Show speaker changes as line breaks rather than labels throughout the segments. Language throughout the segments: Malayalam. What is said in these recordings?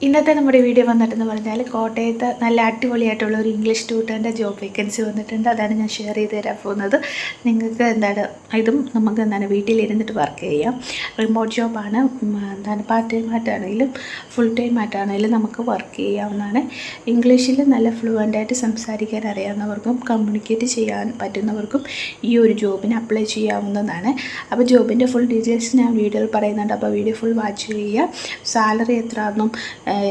ഇന്നത്തെ നമ്മുടെ വീഡിയോ വന്നിട്ടെന്ന് പറഞ്ഞാൽ കോട്ടയത്ത് നല്ല അടിപൊളിയായിട്ടുള്ള ഒരു ഇംഗ്ലീഷ് ട്യൂട്ടറിൻ്റെ ജോബ് വേക്കൻസി വന്നിട്ടുണ്ട്. അതാണ് ഞാൻ ഷെയർ ചെയ്ത് തരാൻ പോകുന്നത്. നിങ്ങൾക്ക് ഇതും നമുക്ക് വീട്ടിലിരുന്നിട്ട് വർക്ക് ചെയ്യാം. റിമോട്ട് ജോബാണ്. പാർട്ട് ടൈം ആയിട്ടാണെങ്കിലും ഫുൾ ടൈം ആയിട്ടാണെങ്കിലും നമുക്ക് വർക്ക് ചെയ്യാവുന്നതാണ്. ഇംഗ്ലീഷിൽ നല്ല ഫ്ലുവൻ്റായിട്ട് സംസാരിക്കാൻ അറിയാവുന്നവർക്കും കമ്മ്യൂണിക്കേറ്റ് ചെയ്യാൻ പറ്റുന്നവർക്കും ഈ ഒരു ജോബിന് അപ്ലൈ ചെയ്യാവുന്നതാണ്. അപ്പോൾ ജോബിൻ്റെ ഫുൾ ഡീറ്റെയിൽസ് ഞാൻ വീഡിയോയിൽ പറയുന്നുണ്ട്. അപ്പോൾ വീഡിയോ ഫുൾ വാച്ച് ചെയ്യുക. സാലറി എത്രയാണെന്നും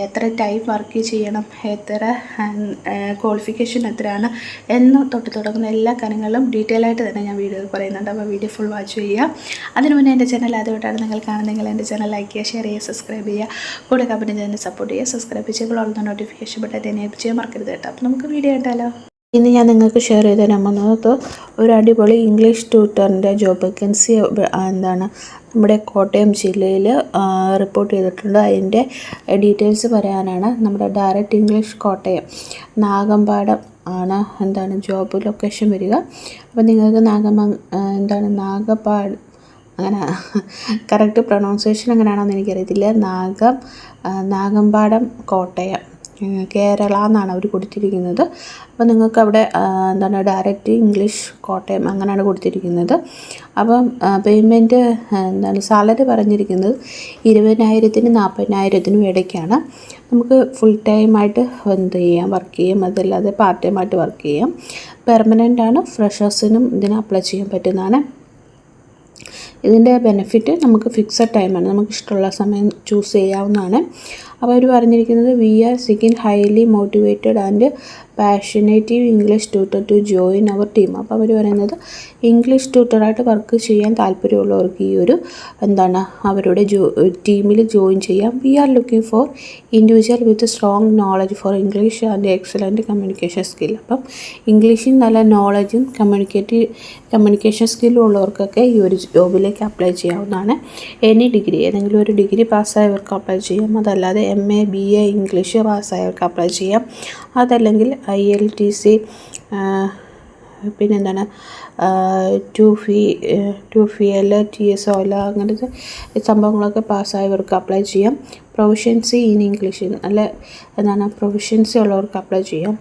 എത്ര ടൈം വർക്ക് ചെയ്യണം, എത്ര ക്വാളിഫിക്കേഷൻ എത്രയാണ് എന്ന് തുടങ്ങുന്ന എല്ലാ കാര്യങ്ങളും ഡീറ്റെയിൽ ആയിട്ട് തന്നെ ഞാൻ വീഡിയോയിൽ പറയുന്നുണ്ട്. അപ്പോൾ വീഡിയോ ഫുൾ വാച്ച് ചെയ്യുക. അതിനു മുന്നേ എൻ്റെ ചാനൽ ആദ്യമായിട്ടാണ് നിങ്ങൾ കാണുന്നതെങ്കിൽ എൻ്റെ ചാനൽ ലൈക്ക് ചെയ്യുക, ഷെയർ ചെയ്യുക, സബ്സ്ക്രൈബ് ചെയ്യുക. കൂടെ കമ്പനി ചാനൽ സപ്പോർട്ട് ചെയ്യുക. സബ്സ്ക്രൈബ് ചെയ്യുമ്പോൾ ഉള്ള നോട്ടിഫിക്കേഷൻ ബട്ടൺ എനേബിൾ ചെയ്യാൻ മറക്കരുത് കേട്ടോ. അപ്പോൾ നമുക്ക് വീഡിയോ കണ്ടാലോ. ഇന്ന് ഞാൻ നിങ്ങൾക്ക് ഷെയർ ചെയ്ത് തരാൻ പോകുന്നത് ഒരു അടിപൊളി ഇംഗ്ലീഷ് ട്യൂട്ടറിൻ്റെ ജോബ് വേക്കൻസി നമ്മുടെ കോട്ടയം ജില്ലയിൽ റിപ്പോർട്ട് ചെയ്തിട്ടുണ്ട്. അതിൻ്റെ ഡീറ്റെയിൽസ് പറയാനാണ്. നമ്മുടെ ഡയറക്റ്റ് ഇംഗ്ലീഷ് കോട്ടയം നാഗമ്പാടം ആണ് ജോബ് ലൊക്കേഷൻ വരിക. അപ്പോൾ നിങ്ങൾക്ക് നാഗപ്പാട് അങ്ങനെ കറക്റ്റ് പ്രൊണൗൺസിയേഷൻ എങ്ങനെയാണെന്ന് എനിക്കറിയത്തില്ല. നാഗമ്പാടം കോട്ടയം കേരള എന്നാണ് അവർ കൊടുത്തിരിക്കുന്നത്. അപ്പോൾ നിങ്ങൾക്ക് അവിടെ ഡയറക്റ്റ് ഇംഗ്ലീഷ് കോട്ടയം അങ്ങനെയാണ് കൊടുത്തിരിക്കുന്നത്. അപ്പം പേയ്മെൻറ്റ് സാലറി പറഞ്ഞിരിക്കുന്നത് 20,000-നും 40,000-നും ഇടയ്ക്കാണ്. നമുക്ക് ഫുൾ ടൈമായിട്ട് വർക്ക് ചെയ്യാം. അതല്ലാതെ പാർട്ട് ടൈമായിട്ട് വർക്ക് ചെയ്യാം. പെർമനൻ്റ് ആണ്. ഫ്രഷേഴ്സിനും ഇതിന് അപ്ലൈ ചെയ്യാൻ പറ്റുന്നതാണ്. ഇതിൻ്റെ ബെനിഫിറ്റ് നമുക്ക് ഫിക്സഡ് ടൈമാണ്. നമുക്ക് ഇഷ്ടമുള്ള സമയം ചൂസ് ചെയ്യാവുന്നതാണ്. അപ്പോൾ അവർ പറഞ്ഞിരിക്കുന്നത് we are seeking highly motivated and passionate English tutor to join our team. അപ്പോൾ അവർ പറയുന്നത് ഇംഗ്ലീഷ് ട്യൂട്ടറായിട്ട് വർക്ക് ചെയ്യാൻ താല്പര്യമുള്ളവർക്ക് ഈ ഒരു അവരുടെ ടീമിൽ ജോയിൻ ചെയ്യാം. We are looking for individual with strong knowledge for English and excellent communication skill. അപ്പം ഇംഗ്ലീഷിൽ നല്ല നോളജും കമ്മ്യൂണിക്കേഷൻ സ്കില്ലും ഉള്ളവർക്കൊക്കെ ഈ ഒരു ജോബിലേക്ക് അപ്ലൈ ചെയ്യാവുന്നതാണ്. എനി ഡിഗ്രി, ഏതെങ്കിലും ഒരു ഡിഗ്രി പാസ്സായവർക്ക് അപ്ലൈ ചെയ്യാം. അതല്ലാതെ MA BA ഇംഗ്ലീഷ് പാസ്സായവർക്ക് അപ്ലൈ ചെയ്യാം. അതല്ലെങ്കിൽ IELTS പിന്നെ TOEFL TESOL അങ്ങനത്തെ സംഭവങ്ങളൊക്കെ പാസ്സായവർക്ക് അപ്ലൈ ചെയ്യാം. പ്രൊഫഷ്യൻസി ഇൻ ഇംഗ്ലീഷ് പ്രൊഫഷ്യൻസി ഉള്ളവർക്ക് അപ്ലൈ ചെയ്യാം.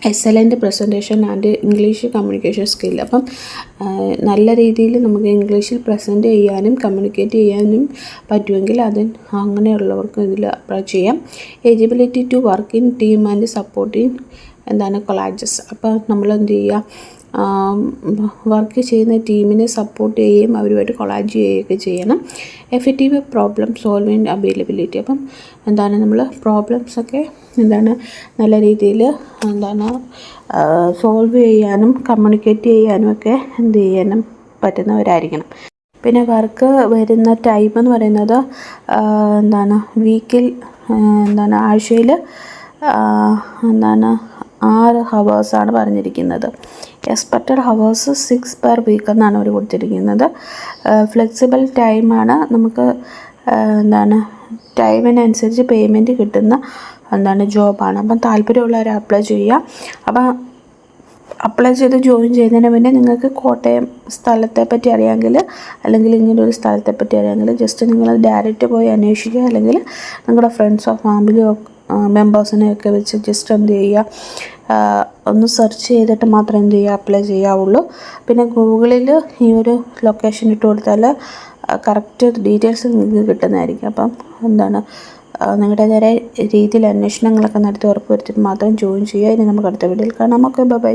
Excellent presentation and English communication skill. അപ്പം നല്ല രീതിയിൽ നമുക്ക് ഇംഗ്ലീഷിൽ പ്രസൻറ്റ് ചെയ്യാനും കമ്മ്യൂണിക്കേറ്റ് ചെയ്യാനും പറ്റുമെങ്കിൽ അങ്ങനെയുള്ളവർക്ക് ഇതിൽ അപ്ലൈ ചെയ്യാം. Eligibility to work in team and supporting colleagues. അപ്പോൾ നമ്മൾ എന്ത് ചെയ്യുക, വർക്ക് ചെയ്യുന്ന ടീമിനെ സപ്പോർട്ട് ചെയ്യുകയും അവരുമായിട്ട് കൊളാജ് ചെയ്യുകയൊക്കെ ചെയ്യണം. Effective problem solving availability. അപ്പം നമ്മൾ പ്രോബ്ലംസൊക്കെ നല്ല രീതിയിൽ സോൾവ് ചെയ്യാനും കമ്മ്യൂണിക്കേറ്റ് ചെയ്യാനും ഒക്കെ ചെയ്യാനും പറ്റുന്നവരായിരിക്കണം. പിന്നെ വർക്ക് വരുന്ന ടൈം എന്ന് പറയുന്നത് വീക്കിൽ ആഴ്ചയിൽ 6 ഹവേഴ്സാണ് പറഞ്ഞിരിക്കുന്നത്. എക്സ്പെക്റ്റഡ് ഹവേഴ്സ് 6 പെർ വീക്ക് എന്നാണ് അവർ കൊടുത്തിരിക്കുന്നത്. ഫ്ലെക്സിബിൾ ടൈമാണ്. നമുക്ക് ടൈമിനനുസരിച്ച് പേയ്മെൻറ്റ് കിട്ടുന്ന ജോബാണ്. അപ്പം താല്പര്യമുള്ളവരെ അപ്ലൈ ചെയ്യുക. അപ്പം അപ്ലൈ ചെയ്ത് ജോയിൻ ചെയ്യുന്നതിന് മുന്നേ നിങ്ങൾക്ക് കോട്ടയം സ്ഥലത്തെ പറ്റി അറിയാമെങ്കിൽ, അല്ലെങ്കിൽ ഇങ്ങനൊരു സ്ഥലത്തെ പറ്റി അറിയാമെങ്കിൽ ജസ്റ്റ് നിങ്ങൾ ഡയറക്റ്റ് പോയി അന്വേഷിക്കുക. അല്ലെങ്കിൽ നിങ്ങളുടെ ഫ്രണ്ട്സോ ഫാമിലിയോ മെമ്പേഴ്സിനെയൊക്കെ വെച്ച് ജസ്റ്റ് എന്ത് ചെയ്യുക, ഒന്ന് സെർച്ച് ചെയ്തിട്ട് മാത്രം എന്ത് ചെയ്യുക, അപ്ലൈ ചെയ്യാവുള്ളൂ. പിന്നെ ഗൂഗിളിൽ ഈ ഒരു ലൊക്കേഷൻ ഇട്ട് കൊടുത്താൽ കറക്റ്റ് ഡീറ്റെയിൽസ് നിങ്ങൾക്ക് കിട്ടുന്നതായിരിക്കും. അപ്പം നിങ്ങളുടേതായ രീതിയിൽ അന്വേഷണങ്ങളൊക്കെ നടത്തി ഉറപ്പ് വരുത്തിയിട്ട് മാത്രം ജോയിൻ ചെയ്യുക. ഇനി നമുക്ക് അടുത്ത വീഡിയോയിൽ കാണാം. Okay, by.